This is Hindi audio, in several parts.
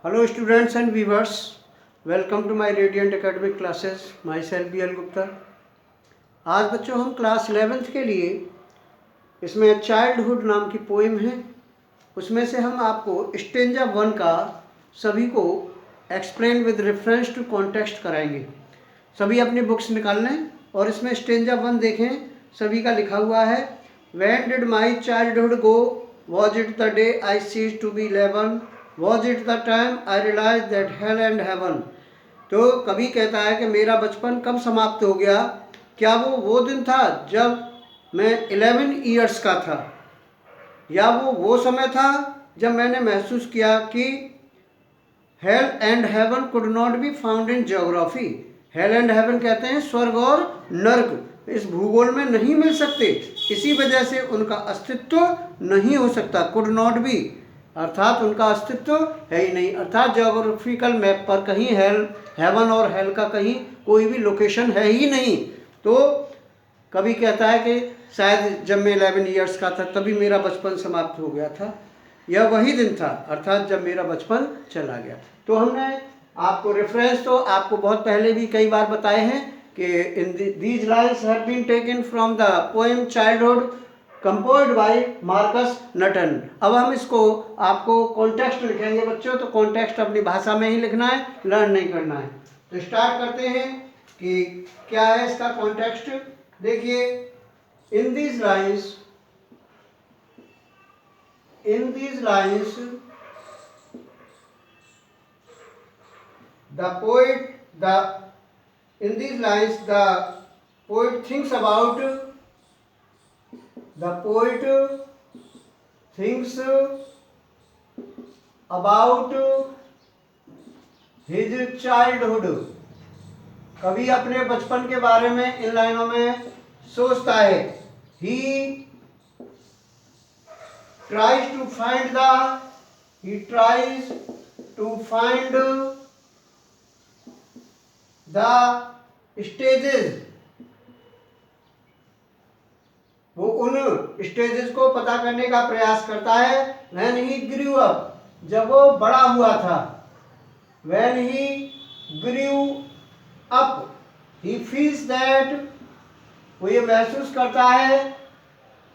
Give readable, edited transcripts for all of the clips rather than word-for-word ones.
Hello students and viewers, welcome to my Radiant Academic classes. Myself BL Gupta. आज बच्चों हम क्लास 11th के लिए इसमें चाइल्डहुड नाम की पोएम है, उसमें से हम आपको स्टेंजा 1 का सभी को explain with reference to context कराएंगे। सभी अपनी बुक्स निकाल लें और इसमें स्टेंजा 1 देखें, सभी का लिखा हुआ है। When did my childhood go? Was it the day I ceased to be 11? Was it the time I realized that hell and heaven? तो कभी कहता है कि मेरा बचपन कब समाप्त हो गया, क्या वो दिन था जब मैं 11 ईयर्स का था, या वो समय था जब मैंने महसूस किया कि hello and haven could not be found in geography. Hello and haven कहते हैं स्वर्ग और नर्क, इस भूगोल में नहीं मिल सकते, इसी वजह से उनका अस्तित्व नहीं हो सकता। कुड नॉट बी अर्थात उनका अस्तित्व है ही नहीं, अर्थात ज्योग्राफिकल मैप पर कहीं हेवन और हेल का कहीं कोई भी लोकेशन है ही नहीं। तो कभी कहता है कि शायद जब मैं 11 ईयर्स का था तभी मेरा बचपन समाप्त हो गया था, यह वही दिन था अर्थात जब मेरा बचपन चला गया। तो हमने आपको रेफरेंस तो आपको बहुत पहले भी कई बार बताए हैं कि in these lines have been taken from the poem childhood composed by Markus Natten. अब हम इसको आपको कॉन्टेक्स्ट लिखेंगे बच्चों, तो कॉन्टेक्स्ट अपनी भाषा में ही लिखना है, लर्न नहीं करना है। तो स्टार्ट करते हैं कि क्या है इसका कॉन्टेक्स्ट। देखिए, इन these lines the poet thinks about his childhood। कवि अपने बचपन के बारे में इन लाइनों में सोचता है। he tries to find the stages, वो उन स्टेजेस को पता करने का प्रयास करता है। when he grew up, जब वो बड़ा हुआ था। when he grew up, he feels that, वो ये महसूस करता है,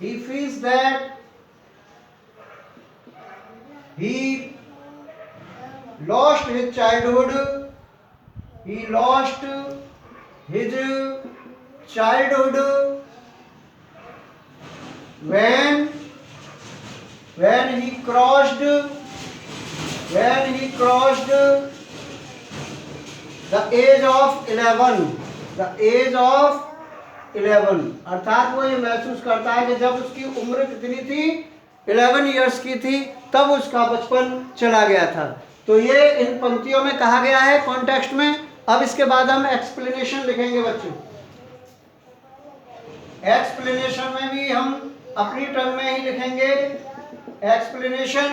he feels that he lost his childhood, when he crossed the age of 11। अर्थात वो ये महसूस करता है कि जब उसकी उम्र कितनी थी, 11 ईयर्स की थी, तब उसका बचपन चला गया था। तो ये इन पंक्तियों में कहा गया है कॉन्टेक्स्ट में। अब इसके बाद हम एक्सप्लेनेशन लिखेंगे बच्चों। एक्सप्लेनेशन में भी हम अपनी टर्म में ही लिखेंगे। Explanation,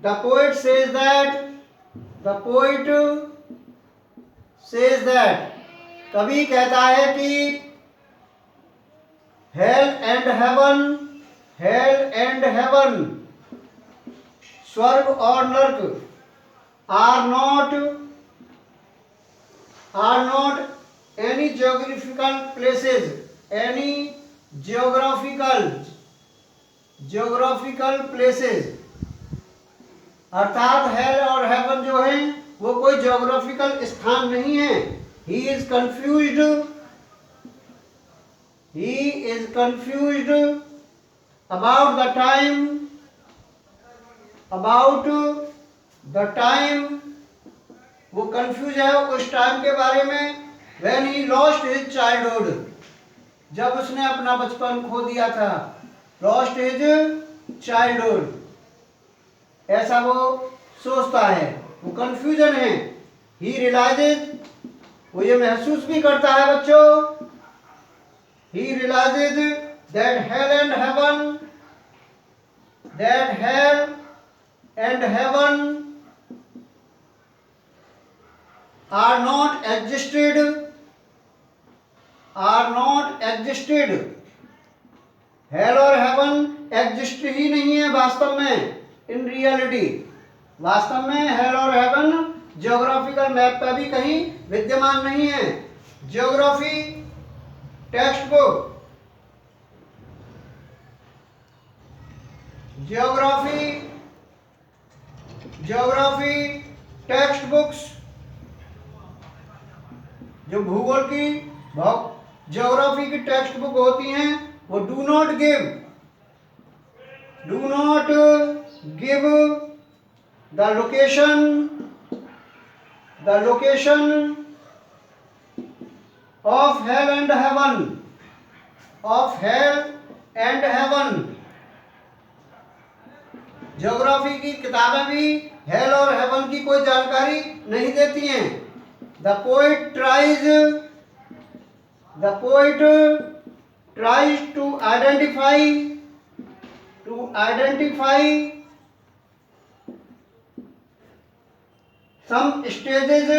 the poet says that, कवि कहता है कि हेल एंड हेवन, स्वर्ग और नर्क, are not any geographical places, अर्थात हेल और हेवन जो है वो कोई ज्योग्राफिकल स्थान नहीं है। he is confused about the time, वो कंफ्यूज है उस टाइम के बारे में। when he lost his childhood, जब उसने अपना बचपन खो दिया था। lost his childhood, ऐसा वो सोचता है, वो कंफ्यूजन है। he realizes, वो ये महसूस भी करता है बच्चों, he realizes that hell and heaven are not existed। Hello और हेवन एग्जिस्ट ही नहीं है वास्तव में, इन रियलिटी। वास्तव में हेल और हेवन ज्योग्राफिकल मैप पर भी कहीं विद्यमान नहीं है। Geography text book, geography text books, जो भूगोल की ज्योग्राफी की टेक्स्ट बुक होती हैं, वो do not give the location of hell and haven. Geography की किताबें भी हेल और हेवन की कोई जानकारी नहीं देती हैं। The poet tries to identify some stages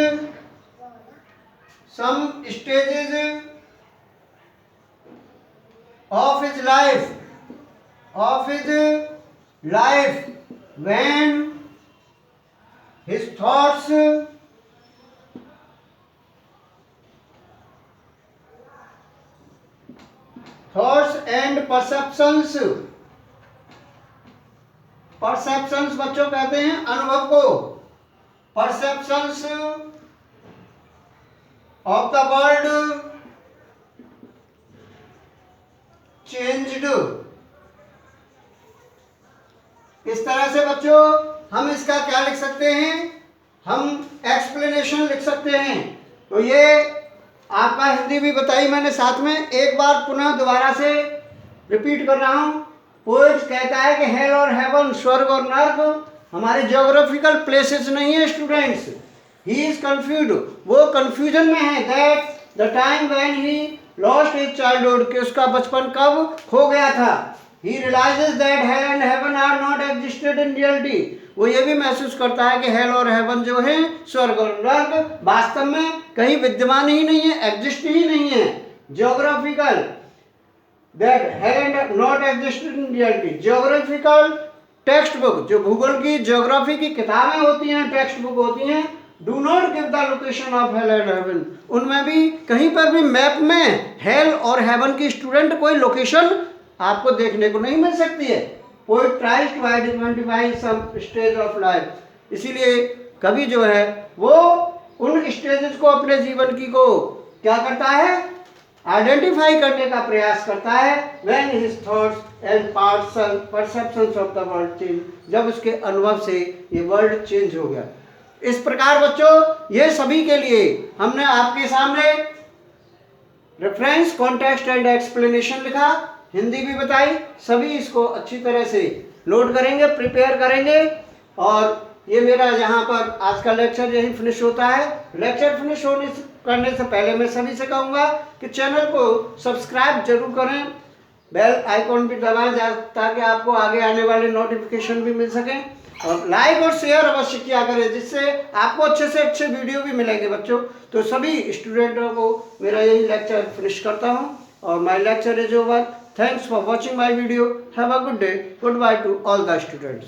of his life when his thoughts and perceptions बच्चों कहते हैं अनुभव को। perceptions of the world changed। इस तरह से बच्चों हम इसका क्या लिख सकते हैं, हम एक्सप्लेनेशन लिख सकते हैं। तो ये आपका हिंदी भी बताई मैंने साथ में, एक बार पुनः दोबारा से रिपीट कर रहा हूँ। पोएट कहता है कि हेल और हेवन, स्वर्ग और नर्क हमारे ज्योग्राफिकल प्लेसेस नहीं है स्टूडेंट्स। ही इज कंफ्यूज्ड, वो कंफ्यूजन में है। That the time when he lost his childhood, कि उसका बचपन कब खो गया था। He realises that hell and heaven are not existed in reality, वो ये भी महसूस करता है कि हेल और हेवन जो है, स्वर्ग और नर्क वास्तव में कहीं विद्यमान ही नहीं है, एग्जिस्ट ही नहीं है। Geographical that hell and not existed in reality. Geographical text book, जो भूगोल की ज्योग्राफी की किताबें होती हैं, टेक्स्ट बुक होती हैं, do not give the location of hell and haven, उनमें भी कहीं पर भी मैप में हेल और हेवन की स्टूडेंट कोई लोकेशन आपको देखने को नहीं मिल सकती है। Poet tries to identify some stage of life, इसीलिए कवि जो है वो उन स्टेजेस को अपने जीवन की को क्या करता है, आइडेंटिफाई करने का प्रयास करता है। When his thoughts and perceptions of the world change, जब उसके अनुभव से ये वर्ल्ड चेंज हो गया। इस प्रकार बच्चों ये सभी के लिए हमने आपके सामने रेफरेंस, कॉन्टेक्स्ट एंड एक्सप्लेनेशन लिखा, हिंदी भी बताई। सभी इसको अच्छी तरह से नोट करेंगे, प्रिपेयर करेंगे। और ये मेरा यहाँ पर आज का लेक्चर यही फिनिश होता है। लेक्चर फिनिश करने से पहले मैं सभी से कहूँगा कि चैनल को सब्सक्राइब जरूर करें, बेल आइकॉन भी दबाएं ताकि आपको आगे आने वाले नोटिफिकेशन भी मिल सकें, और लाइक और शेयर अवश्य किया करें, जिससे आपको अच्छे से अच्छे वीडियो भी मिलेंगे बच्चों। तो सभी स्टूडेंटों को मेरा यही लेक्चर फिनिश करता हूँ, और my lecture is over. Thanks for watching my video. Have a good day. Goodbye to all the students.